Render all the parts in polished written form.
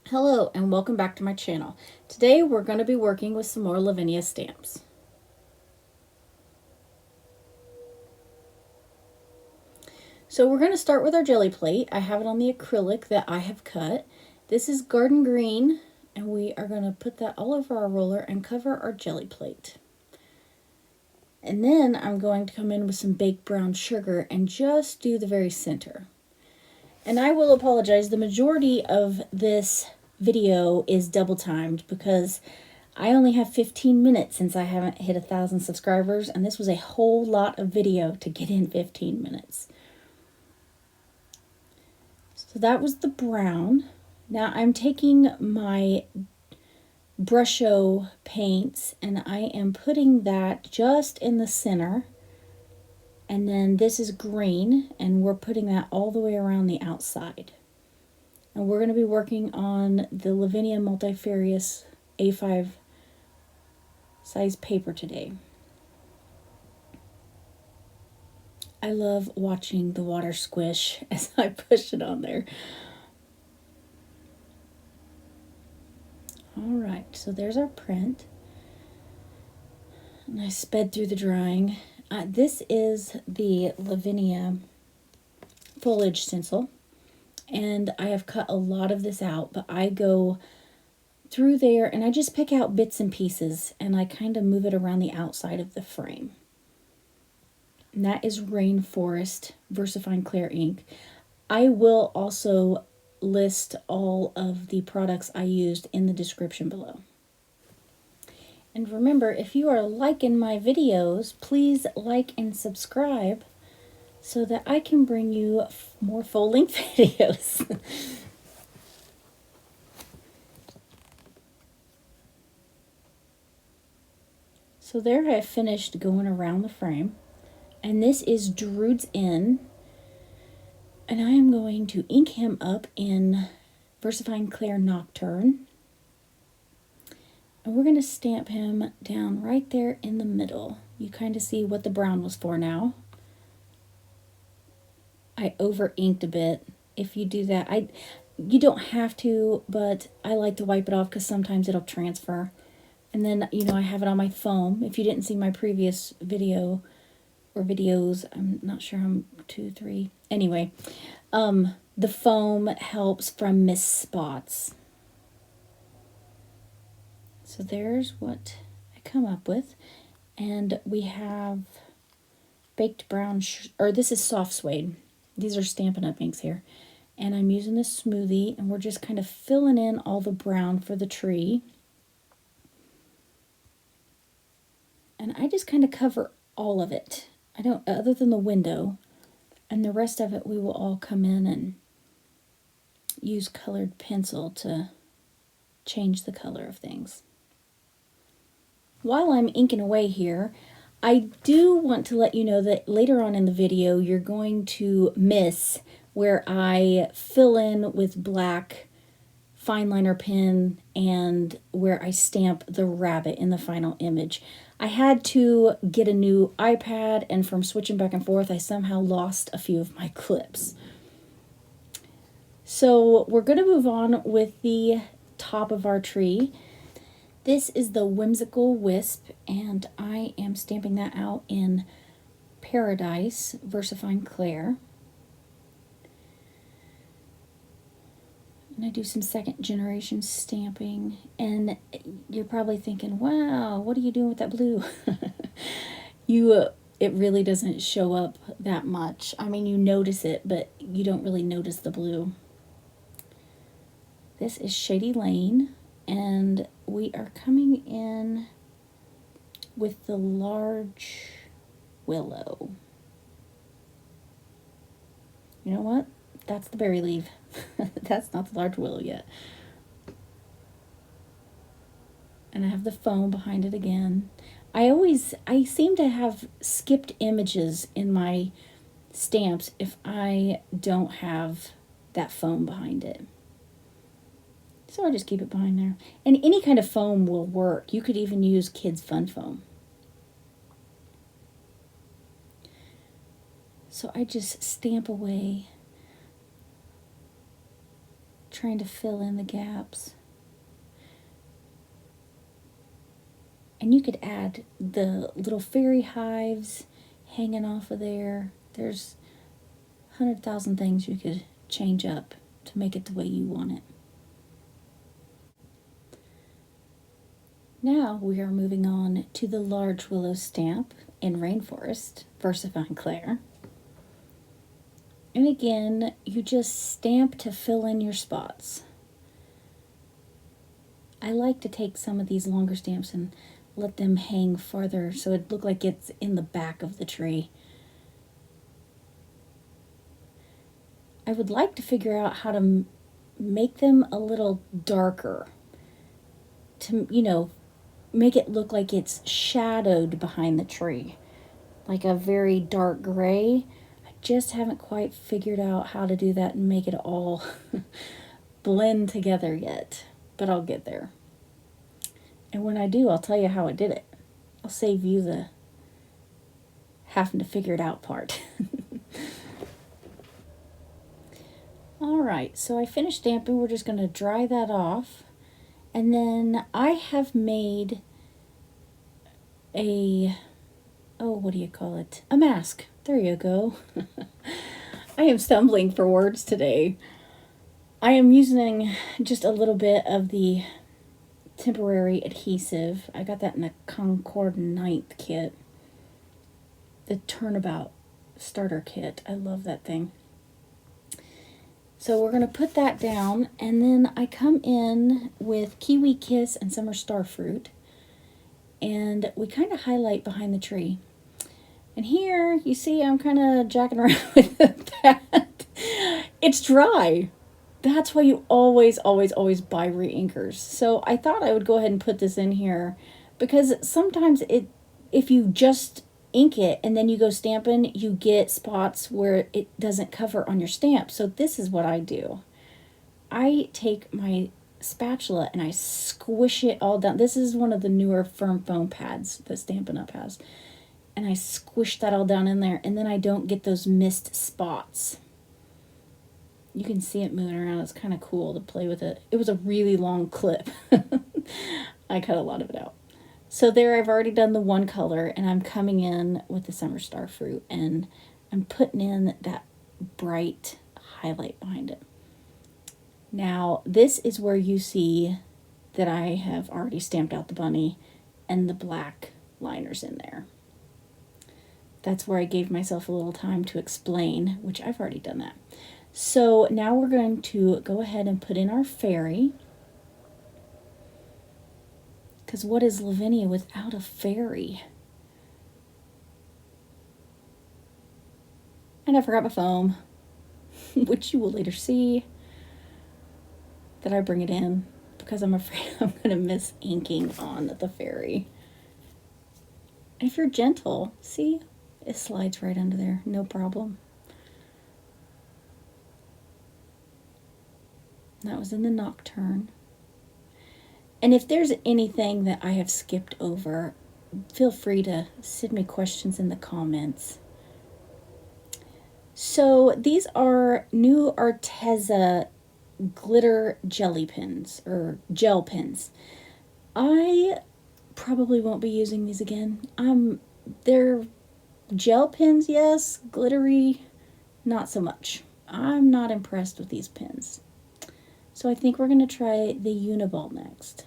Hello and welcome back to my channel. Today we're going to be working with some more Lavinia stamps. So we're going to start with our jelly plate. I have it on the acrylic that I have cut. This is garden green and we are going to put that all over our roller and cover our jelly plate. And then I'm going to come in with some baked brown sugar and just do the very center. And I will apologize, the majority of this video is double timed because I only have 15 minutes since I haven't hit 1,000 subscribers, and this was a whole lot of video to get in 15 minutes. So that was the brown. Now I'm taking my brusho paints and I am putting that just in the center. And then this is green, and we're putting that all the way around the outside. And we're going to be working on the Lavinia multifarious A5 size paper today. I love watching the water squish as I push it on there. All right, so there's our print. And I sped through the drawing. This is the Lavinia foliage stencil, and I have cut a lot of this out, but I go through there and I just pick out bits and pieces and I kind of move it around the outside of the frame. And that is Rainforest VersaFine Clair ink. I will also list all of the products I used in the description below. And remember, if you are liking my videos, please like and subscribe so that I can bring you more full-length videos. So there I finished going around the frame. And this is Druids Inn. And I am going to ink him up in VersaFine Clair Nocturne. And we're going to stamp him down right there in the middle. You kind of see what the brown was for now. I over inked a bit. If you do that, you don't have to, but I like to wipe it off because sometimes it'll transfer. And then, I have it on my foam. If you didn't see my previous video or videos, I'm not sure I'm 2, 3. Anyway, the foam helps from missed spots. So there's what I come up with. And we have baked brown, or this is soft suede. These are Stampin' UP inks here. And I'm using this smoothie, and we're just kind of filling in all the brown for the tree. And I just kind of cover all of it. I don't, other than the window. And the rest of it, we will all come in and use colored pencil to change the color of things. While I'm inking away here, I do want to let you know that later on in the video, you're going to miss where I fill in with black fine liner pen and where I stamp the rabbit in the final image. I had to get a new iPad, and from switching back and forth, I somehow lost a few of my clips. So we're going to move on with the top of our tree. This is the Whimsical Wisp, and I am stamping that out in Paradise VersaFine Clair. And I do some second generation stamping, and you're probably thinking, wow, what are you doing with that blue? It really doesn't show up that much. I mean, you notice it, but you don't really notice the blue. This is Shady Lane, and we are coming in with the large willow. You know what? That's the berry leaf. That's not the large willow yet. And I have the foam behind it again. I seem to have skipped images in my stamps if I don't have that foam behind it. So I just keep it behind there. And any kind of foam will work. You could even use kids' fun foam. So I just stamp away, trying to fill in the gaps. And you could add the little fairy hives hanging off of there. There's 100,000 things you could change up to make it the way you want it. Now we are moving on to the large willow stamp in Rainforest, versifying Clair. And again, you just stamp to fill in your spots. I like to take some of these longer stamps and let them hang farther so it look like it's in the back of the tree. I would like to figure out how to make them a little darker to, you know, make it look like it's shadowed behind the tree, like a very dark gray. I just haven't quite figured out how to do that and make it all blend together yet, but I'll get there. And when I do, I'll tell you how I did it. I'll save you the having to figure it out part. All right, so I finished stamping. We're just going to dry that off. And then I have made a, what do you call it? A mask. There you go. I am stumbling for words today. I am using just a little bit of the temporary adhesive. I got that in a Concord 9th kit. The Turnabout starter kit. I love that thing. So we're going to put that down, and then I come in with Kiwi Kiss and Summer Starfruit, and we kind of highlight behind the tree. And here, you see I'm kind of jacking around with that. It's dry. That's why you always, always, always buy reinkers. So I thought I would go ahead and put this in here, because sometimes if you just ink it and then you go stamping, you get spots where it doesn't cover on your stamp. So this is what I do. I take my spatula and I squish it all down. This is one of the newer firm foam pads that Stampin' Up has. And I squish that all down in there, and then I don't get those missed spots. You can see it moving around. It's kind of cool to play with it. It was a really long clip. I cut a lot of it out. So there, I've already done the one color, and I'm coming in with the Summer Starfruit, and I'm putting in that bright highlight behind it. Now, this is where you see that I have already stamped out the bunny and the black liners in there. That's where I gave myself a little time to explain, which I've already done that. So now we're going to go ahead and put in our fairy. Because what is Lavinia without a fairy? And I forgot my foam, which you will later see that I bring it in because I'm afraid I'm going to miss inking on the fairy. And if you're gentle, see, it slides right under there, no problem. That was in the Nocturne. And if there's anything that I have skipped over, feel free to send me questions in the comments. So these are new Arteza glitter jelly pins, or gel pins. I probably won't be using these again. They're gel pins, yes. Glittery, not so much. I'm not impressed with these pins. So I think we're going to try the Uniball next.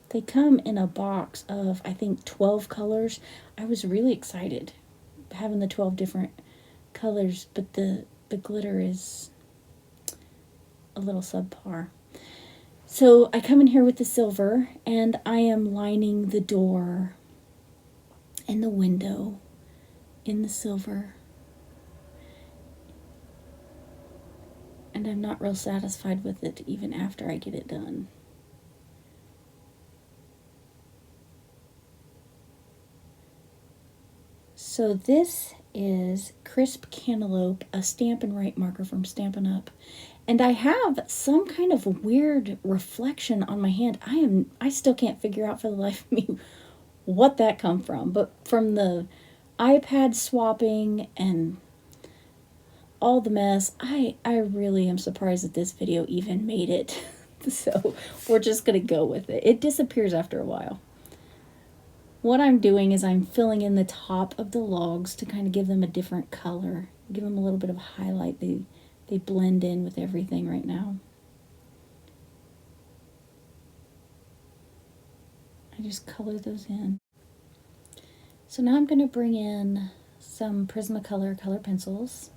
They come in a box of, I think, 12 colors. I was really excited having the 12 different colors, but the glitter is a little subpar. So I come in here with the silver, and I am lining the door and the window in the silver. And I'm not real satisfied with it even after I get it done. So this is Crisp Cantaloupe, a Stampin' Right marker from Stampin' Up. And I have some kind of weird reflection on my hand. I still can't figure out for the life of me what that come from. But from the iPad swapping and all the mess. I really am surprised that this video even made it. So we're just going to go with it. It disappears after a while. What I'm doing is I'm filling in the top of the logs to kind of give them a different color. Give them a little bit of highlight. They blend in with everything right now. I just color those in. So now I'm going to bring in some Prismacolor color pencils.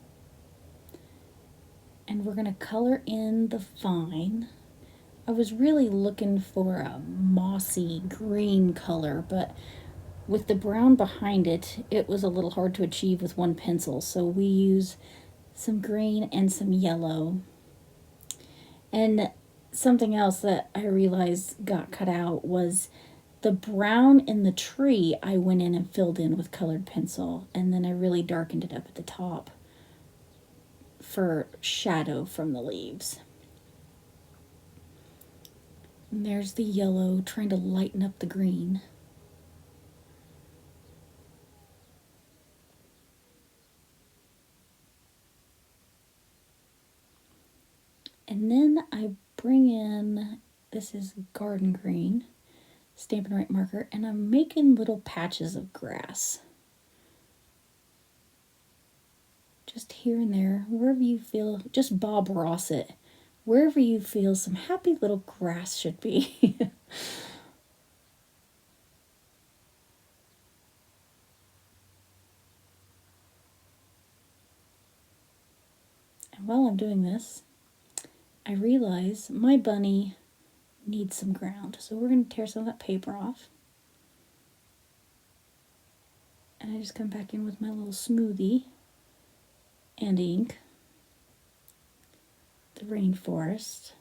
And we're going to color in the vine. I was really looking for a mossy green color, but with the brown behind it, it was a little hard to achieve with one pencil. So we use some green and some yellow. And something else that I realized got cut out was the brown in the tree. I went in and filled in with colored pencil, and then I really darkened it up at the top for shadow from the leaves. And there's the yellow trying to lighten up the green. And then I bring in, this is garden green, Stampin' Right marker, and I'm making little patches of grass. Just here and there, wherever you feel, just Bob Ross it. Wherever you feel some happy little grass should be. And while I'm doing this, I realize my bunny needs some ground. So we're going to tear some of that paper off. And I just come back in with my little smoothie and ink. The Rainforest.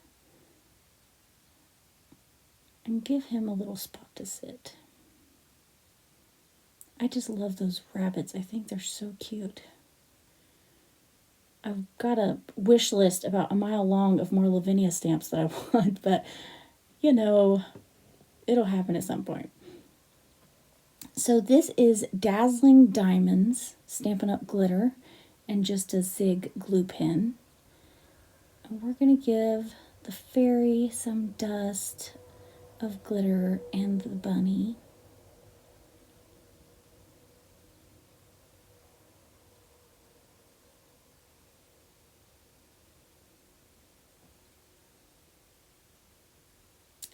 And give him a little spot to sit. I just love those rabbits. I think they're so cute. I've got a wish list about a mile long of more Lavinia stamps that I want, but you know, it'll happen at some point. So this is Dazzling Diamonds, Stampin' Up glitter, and just a Zig glue pen. And we're going to give the fairy some dust of glitter and the bunny.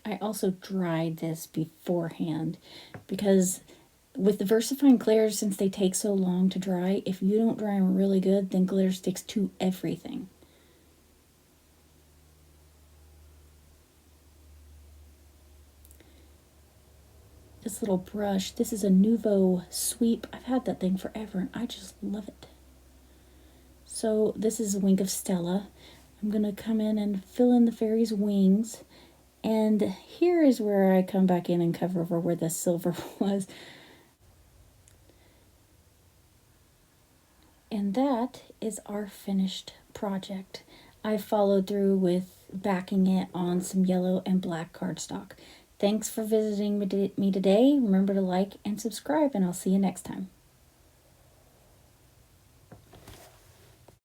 I also dried this beforehand because with the VersaFine Clairs, since they take so long to dry, if you don't dry them really good, then glitter sticks to everything. This little brush, this is a Nouveau Sweep. I've had that thing forever and I just love it. So this is a Wink of Stella. I'm going to come in and fill in the fairy's wings. And here is where I come back in and cover over where the silver was. And that is our finished project. I followed through with backing it on some yellow and black cardstock. Thanks for visiting me today. Remember to like and subscribe, and I'll see you next time.